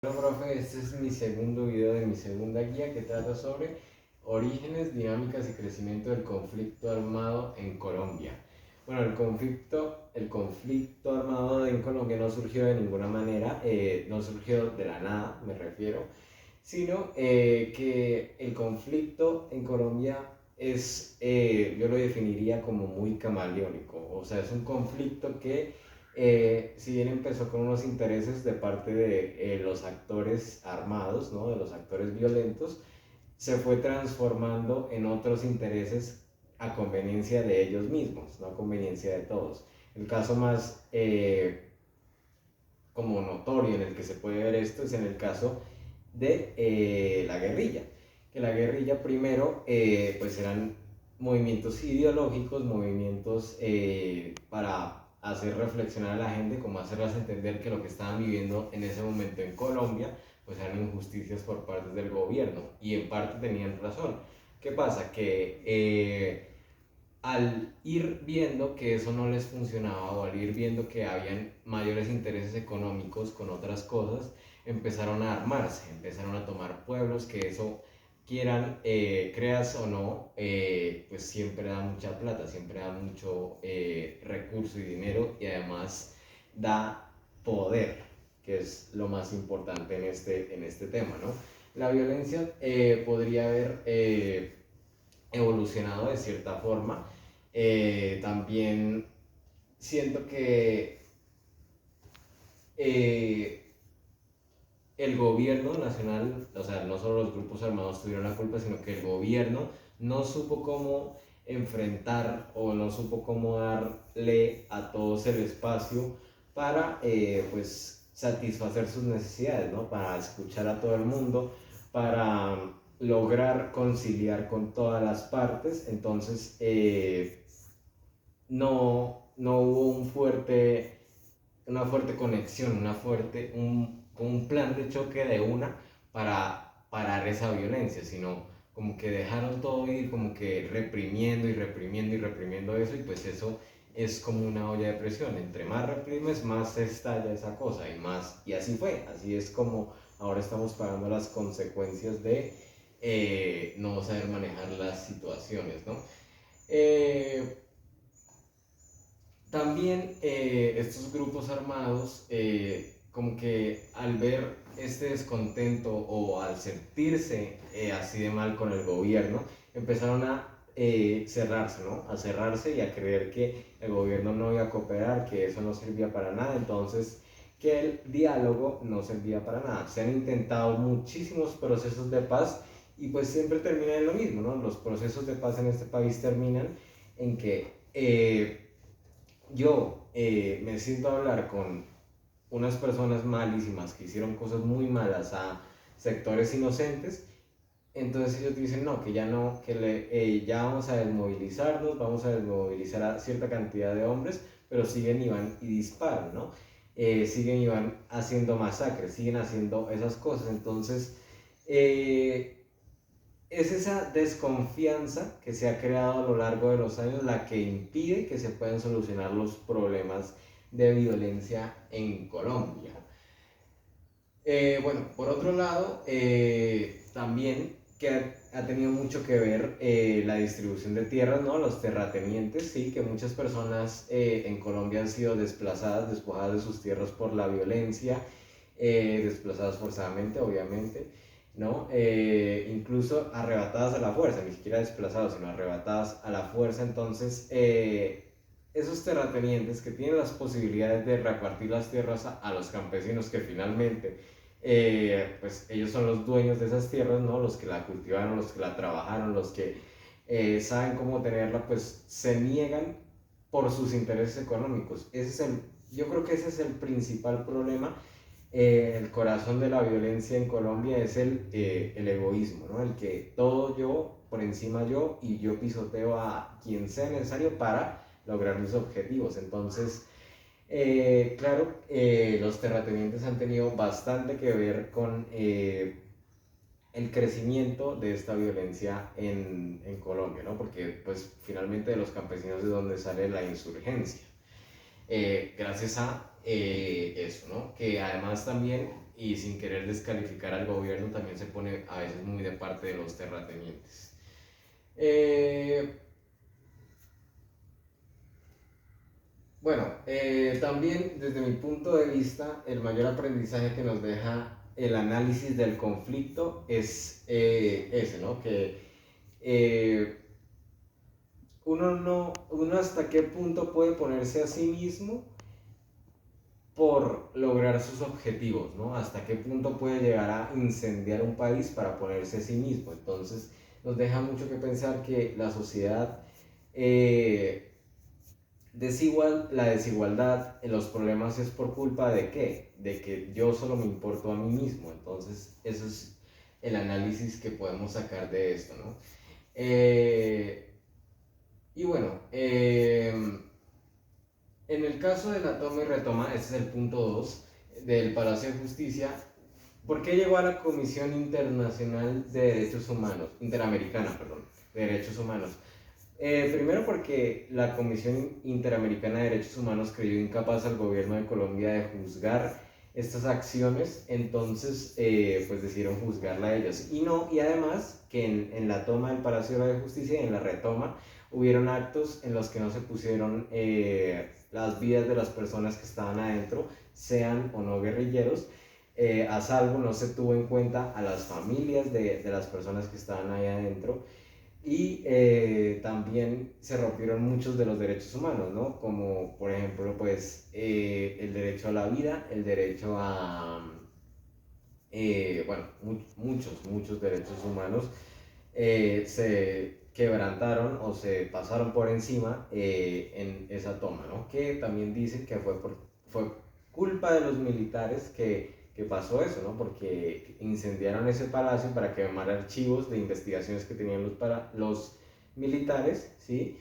Bueno, profe, este es mi segundo video de mi segunda guía que trata sobre orígenes, dinámicas y crecimiento del conflicto armado en Colombia. Bueno, el conflicto armado en Colombia no surgió de ninguna manera, no surgió de la nada, me refiero, sino que el conflicto en Colombia yo lo definiría como muy camaleónico, o sea, es un conflicto que si bien empezó con unos intereses de parte de los actores armados, ¿no? De los actores violentos, se fue transformando en otros intereses a conveniencia de ellos mismos, no a conveniencia de todos. El caso más como notorio en el que se puede ver esto es en el caso de la guerrilla, que la guerrilla primero pues eran movimientos ideológicos, movimientos para hacer reflexionar a la gente, como hacerlas entender que lo que estaban viviendo en ese momento en Colombia pues eran injusticias por parte del gobierno, y en parte tenían razón. ¿Qué pasa? Que al ir viendo que eso no les funcionaba, o al ir viendo que habían mayores intereses económicos con otras cosas, empezaron a armarse, empezaron a tomar pueblos, que eso, quieran, creas o no, pues siempre da mucha plata, siempre da mucho recurso y dinero, y además da poder, que es lo más importante en este tema, ¿no? La violencia podría haber evolucionado de cierta forma. También siento que eh, el gobierno nacional, o sea, no solo los grupos armados tuvieron la culpa, sino que el gobierno no supo cómo enfrentar, o no supo cómo darle a todos el espacio para pues satisfacer sus necesidades, ¿no? Para escuchar a todo el mundo, para lograr conciliar con todas las partes. Entonces no hubo una fuerte conexión, un plan de choque de una para parar esa violencia, sino como que dejaron todo ir, como que reprimiendo y reprimiendo y reprimiendo eso, y pues eso es como una olla de presión. Entre más reprimes, más se estalla esa cosa, y así fue. Así es como ahora estamos pagando las consecuencias de no saber manejar las situaciones, ¿no? Eh, También estos grupos armados, como que al ver este descontento, o al sentirse así de mal con el gobierno, empezaron a cerrarse, ¿no? A cerrarse y a creer que el gobierno no iba a cooperar, que eso no servía para nada, entonces que el diálogo no servía para nada. Se han intentado muchísimos procesos de paz, y pues siempre termina en lo mismo, ¿no? Los procesos de paz en este país terminan en que yo me siento a hablar con unas personas malísimas que hicieron cosas muy malas a sectores inocentes. Entonces ellos dicen, no, que ya no, ya vamos a desmovilizarnos, vamos a desmovilizar a cierta cantidad de hombres, pero siguen y van y disparan, ¿no? Siguen y van haciendo masacres, siguen haciendo esas cosas. Entonces, eh, es esa desconfianza que se ha creado a lo largo de los años la que impide que se puedan solucionar los problemas de violencia en Colombia. Bueno, por otro lado, también que ha tenido mucho que ver la distribución de tierras, ¿no? Los terratenientes, sí, que muchas personas en Colombia han sido desplazadas, despojadas de sus tierras por la violencia, desplazadas forzadamente, obviamente, ¿no? Incluso arrebatadas a la fuerza, ni siquiera desplazadas, sino arrebatadas a la fuerza. Entonces, esos terratenientes que tienen las posibilidades de repartir las tierras a los campesinos, que finalmente pues ellos son los dueños de esas tierras, ¿no? Los que la cultivaron, los que la trabajaron, los que saben cómo tenerla, pues se niegan por sus intereses económicos. Yo creo que ese es el principal problema. El corazón de la violencia en Colombia es el egoísmo, ¿no? El que todo yo, por encima yo, y yo pisoteo a quien sea necesario para lograr mis objetivos. Entonces, claro, los terratenientes han tenido bastante que ver con el crecimiento de esta violencia en Colombia, ¿no? Porque pues finalmente de los campesinos es donde sale la insurgencia. Gracias a eso, ¿no? Que además también y sin querer descalificar al gobierno, también se pone a veces muy de parte de los terratenientes. Bueno, también desde mi punto de vista, el mayor aprendizaje que nos deja el análisis del conflicto es ese, ¿no? Que eh, uno hasta qué punto puede ponerse a sí mismo por lograr sus objetivos, ¿no? Hasta qué punto puede llegar a incendiar un país para ponerse a sí mismo. Entonces, nos deja mucho que pensar que la sociedad la desigualdad, los problemas es por culpa de qué? De que yo solo me importo a mí mismo. Entonces, eso es el análisis que podemos sacar de esto, ¿no? Y bueno, en el caso de la toma y retoma, este es el punto 2 del Palacio de Justicia. ¿Por qué llegó a la Comisión Internacional de Derechos Humanos, Interamericana, perdón, de Derechos Humanos? Primero porque la Comisión Interamericana de Derechos Humanos creyó incapaz al gobierno de Colombia de juzgar estas acciones, entonces pues decidieron juzgarla a ellos. Y además que en la toma del Palacio de Justicia y en la retoma hubieron actos en los que no se pusieron las vidas de las personas que estaban adentro, sean o no guerrilleros, a salvo, no se tuvo en cuenta a las familias de las personas que estaban ahí adentro. Y también se rompieron muchos de los derechos humanos, ¿no? Como por ejemplo, pues el derecho a la vida, el derecho a, bueno, muchos derechos humanos se quebrantaron o se pasaron por encima en esa toma, ¿no? Que también dicen que fue culpa de los militares que pasó eso, ¿no? Porque incendiaron ese palacio para quemar archivos de investigaciones que tenían los militares, ¿sí?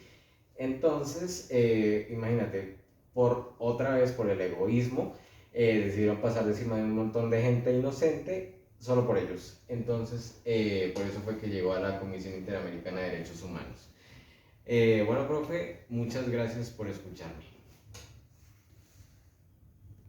Entonces, imagínate, otra vez por el egoísmo, decidieron pasar encima de un montón de gente inocente solo por ellos. Entonces, por eso fue que llegó a la Comisión Interamericana de Derechos Humanos. Bueno, profe, muchas gracias por escucharme.